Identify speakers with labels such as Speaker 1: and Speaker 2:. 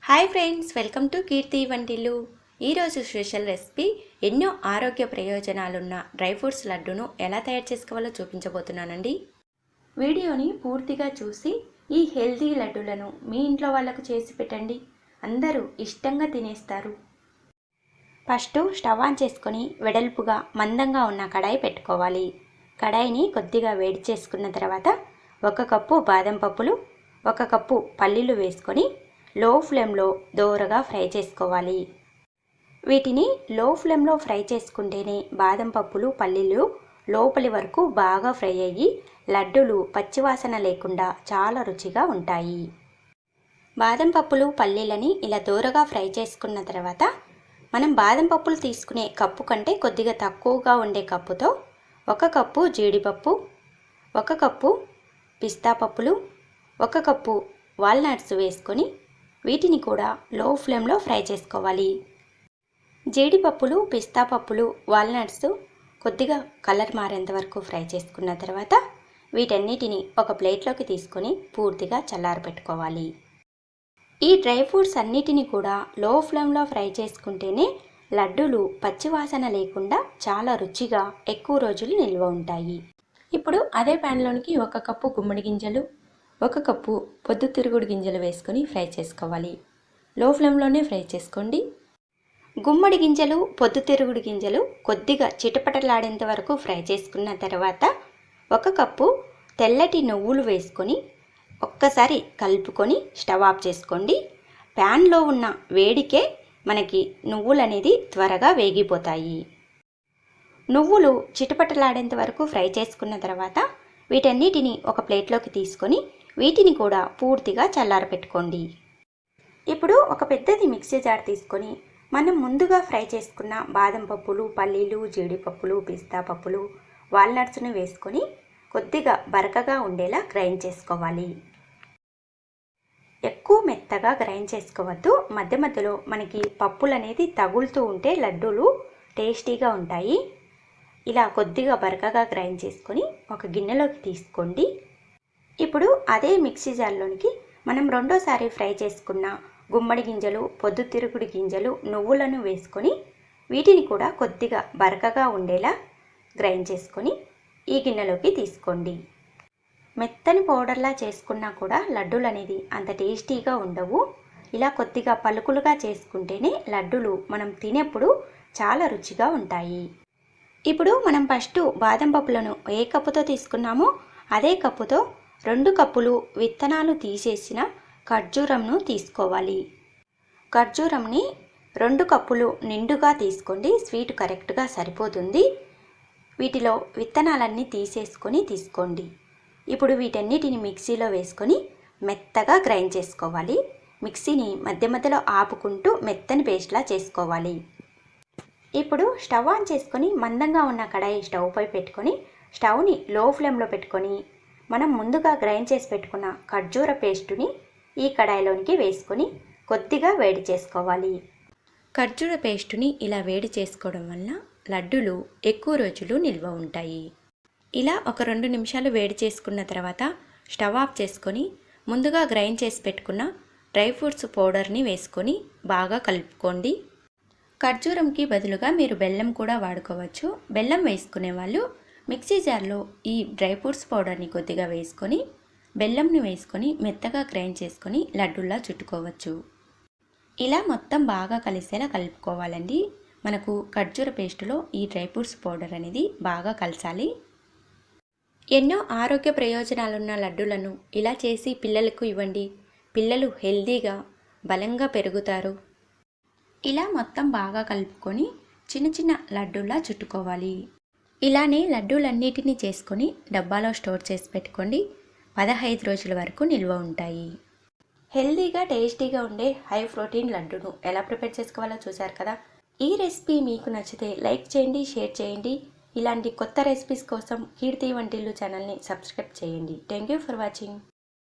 Speaker 1: Hi friends, welcome to కీర్తి వంటిల్లు. ఈరోజు special recipe ఎన్నో ఆరోగ్య ప్రయోజనాలున్న డ్రై ఫ్రూట్స్ లడ్డును ఎలా తయారు చేసుకోవాలో చూపించబోతున్నానండి. వీడియోని పూర్తిగా చూసి ఈ హెల్తీ లడ్డులను మీ ఇంట్లో వాళ్ళకు చేసి పెట్టండి. అందరూ ఇష్టంగా తినేస్తారు. ఫస్ట్ స్టవ్ ఆన్ చేసుకొని వెడల్పుగా మందంగా ఉన్న కడాయి పెట్టుకోవాలి. కడాయిని కొద్దిగా వేడి చేసుకున్న తర్వాత 1 కప్పు బాదం పప్పులు, 1 కప్పు పల్లీలు వేసుకొని లో ఫ్లేమ్లో దోరగా ఫ్రై చేసుకోవాలి. వీటిని లో ఫ్లేమ్లో ఫ్రై చేసుకుంటేనే బాదం పప్పులు పల్లీలు లోపలి వరకు బాగా ఫ్రై అయ్యి లడ్డూలు పచ్చివాసన లేకుండా చాలా రుచిగా ఉంటాయి. బాదం పప్పులు పల్లీలని ఇలా దోరగా ఫ్రై చేసుకున్న తర్వాత మనం బాదం పప్పులు తీసుకునే కప్పు కంటే కొద్దిగా తక్కువగా ఉండే కప్పుతో 1 కప్పు జీడిపప్పు, 1 కప్పు పిస్తా పప్పులు, 1 కప్పు వాల్నట్స్ వేసుకొని వీటిని కూడా లో ఫ్లేమ్లో ఫ్రై చేసుకోవాలి. జీడిపప్పులు, పిస్తా పప్పులు, వాల్నట్స్ కొద్దిగా కలర్ మారేంత వరకు ఫ్రై చేసుకున్న తర్వాత వీటన్నిటిని ఒక ప్లేట్లోకి తీసుకొని పూర్తిగా చల్లారబెట్టుకోవాలి. ఈ డ్రై ఫ్రూట్స్ అన్నిటిని కూడా లో ఫ్లేమ్లో ఫ్రై చేసుకుంటేనే లడ్డూలు పచ్చివాసన లేకుండా చాలా రుచిగా ఎక్కువ రోజులు నిల్వ ఉంటాయి. ఇప్పుడు అదే ప్యాన్లోనికి 1 కప్పు గుమ్మడి గింజలు, 1 కప్పు పొద్దుతిరుగుడు గింజలు వేసుకొని ఫ్రై చేసుకోవాలి. లో ఫ్లేమ్లోనే ఫ్రై చేసుకోండి. గుమ్మడి గింజలు, పొద్దుతిరుగుడు గింజలు కొద్దిగా చిటపటలాడేంత వరకు ఫ్రై చేసుకున్న తర్వాత 1 కప్పు తెల్లటి నువ్వులు వేసుకొని ఒక్కసారి కలుపుకొని స్టవ్ ఆఫ్ చేసుకోండి. ప్యాన్లో ఉన్న వేడికే మనకి నువ్వులు అనేది త్వరగా వేగిపోతాయి. నువ్వులు చిటపటలాడేంత వరకు ఫ్రై చేసుకున్న తర్వాత వీటన్నిటిని ఒక ప్లేట్లోకి తీసుకొని వీటిని కూడా పూర్తిగా చల్లారబెట్టుకోండి. ఇప్పుడు ఒక పెద్దది మిక్సీ జార్ తీసుకొని మనం ముందుగా ఫ్రై చేసుకున్న బాదం పప్పులు, పల్లీలు, జీడిపప్పులు, పిస్తా పప్పులు, వాల్నట్స్ని వేసుకొని కొద్దిగా బరకగా ఉండేలా గ్రైండ్ చేసుకోవాలి. ఎక్కువ మెత్తగా గ్రైండ్ చేసుకోవద్దు. మధ్య మధ్యలో మనకి పప్పులు అనేది తగులుతూ ఉంటే లడ్డూలు టేస్టీగా ఉంటాయి. ఇలా కొద్దిగా బరకగా గ్రైండ్ చేసుకొని ఒక గిన్నెలోకి తీసుకోండి. ఇప్పుడు అదే మిక్సీ జార్లోనికి మనం రెండోసారి ఫ్రై చేసుకున్న గుమ్మడి గింజలు, పొద్దుతిరుగుడు గింజలు, నువ్వులను వేసుకొని వీటిని కూడా కొద్దిగా బరకగా ఉండేలా గ్రైండ్ చేసుకొని ఈ గిన్నెలోకి తీసుకోండి. మెత్తని పౌడర్లా చేసుకున్నా కూడా లడ్డూలు అనేది అంత టేస్టీగా ఉండవు. ఇలా కొద్దిగా పలుకులుగా చేసుకుంటేనే లడ్డూలు మనం తినేప్పుడు చాలా రుచిగా ఉంటాయి. ఇప్పుడు మనం ఫస్ట్ బాదం పప్పులను ఏ కప్పుతో తీసుకున్నామో అదే కప్పుతో 2 కప్పులు విత్తనాలు తీసేసిన ఖర్జూరంను తీసుకోవాలి. ఖర్జూరంని 2 కప్పులు నిండుగా తీసుకోండి. స్వీట్ కరెక్ట్గా సరిపోతుంది. వీటిలో విత్తనాలన్నీ తీసేసుకొని తీసుకోండి. ఇప్పుడు వీటన్నిటిని మిక్సీలో వేసుకొని మెత్తగా గ్రైండ్ చేసుకోవాలి. మిక్సీని మధ్య మధ్యలో ఆపుకుంటూ మెత్తని పేస్ట్లా చేసుకోవాలి. ఇప్పుడు స్టవ్ ఆన్ చేసుకొని మందంగా ఉన్న కడాయి స్టవ్ పై పెట్టుకొని స్టవ్ని లో ఫ్లేమ్లో పెట్టుకొని మనం ముందుగా గ్రైండ్ చేసి పెట్టుకున్న ఖర్జూర పేస్టుని ఈ కడాయిలోనికి వేసుకొని కొద్దిగా వేడి చేసుకోవాలి. ఖర్జూర పేస్టుని ఇలా వేడి చేసుకోవడం వల్ల లడ్డూలు ఎక్కువ రోజులు నిల్వ ఉంటాయి. ఇలా ఒక 2 నిమిషాలు వేడి చేసుకున్న తర్వాత స్టవ్ ఆఫ్ చేసుకొని ముందుగా గ్రైండ్ చేసి పెట్టుకున్న డ్రై ఫ్రూట్స్ పౌడర్ని వేసుకొని బాగా కలుపుకోండి. ఖర్జూరంకి బదులుగా మీరు బెల్లం కూడా వాడుకోవచ్చు. బెల్లం వేసుకునే వాళ్ళు మిక్సీ జార్లో ఈ డ్రై ఫ్రూట్స్ పౌడర్ని కొద్దిగా వేసుకొని బెల్లంని వేసుకొని మెత్తగా గ్రైండ్ చేసుకొని లడ్డూల్లా చుట్టుకోవచ్చు. ఇలా మొత్తం బాగా కలిసేలా కలుపుకోవాలండి. మనకు ఖర్జూర పేస్టులో ఈ డ్రై ఫ్రూట్స్ పౌడర్ అనేది బాగా కలసాలి. ఎన్నో ఆరోగ్య ప్రయోజనాలున్న లడ్డూలను ఇలా చేసి పిల్లలకు ఇవ్వండి. పిల్లలు హెల్తీగా బలంగా పెరుగుతారు. ఇలా మొత్తం బాగా కలుపుకొని చిన్న చిన్న లడ్డూలా చుట్టుకోవాలి. ఇలానే లడ్డూలన్నిటినీ చేసుకొని డబ్బాలో స్టోర్ చేసి పెట్టుకోండి. 15 రోజుల వరకు నిల్వ ఉంటాయి. హెల్తీగా టేస్టీగా ఉండే హై ప్రోటీన్ లడ్డూను ఎలా ప్రిపేర్ చేసుకోవాలో చూశారు కదా. ఈ రెసిపీ మీకు నచ్చితే లైక్ చేయండి, షేర్ చేయండి. ఇలాంటి కొత్త రెసిపీస్ కోసం కీర్తి వంటిల్లు ఛానల్ని సబ్స్క్రైబ్ చేయండి. Thank you for watching.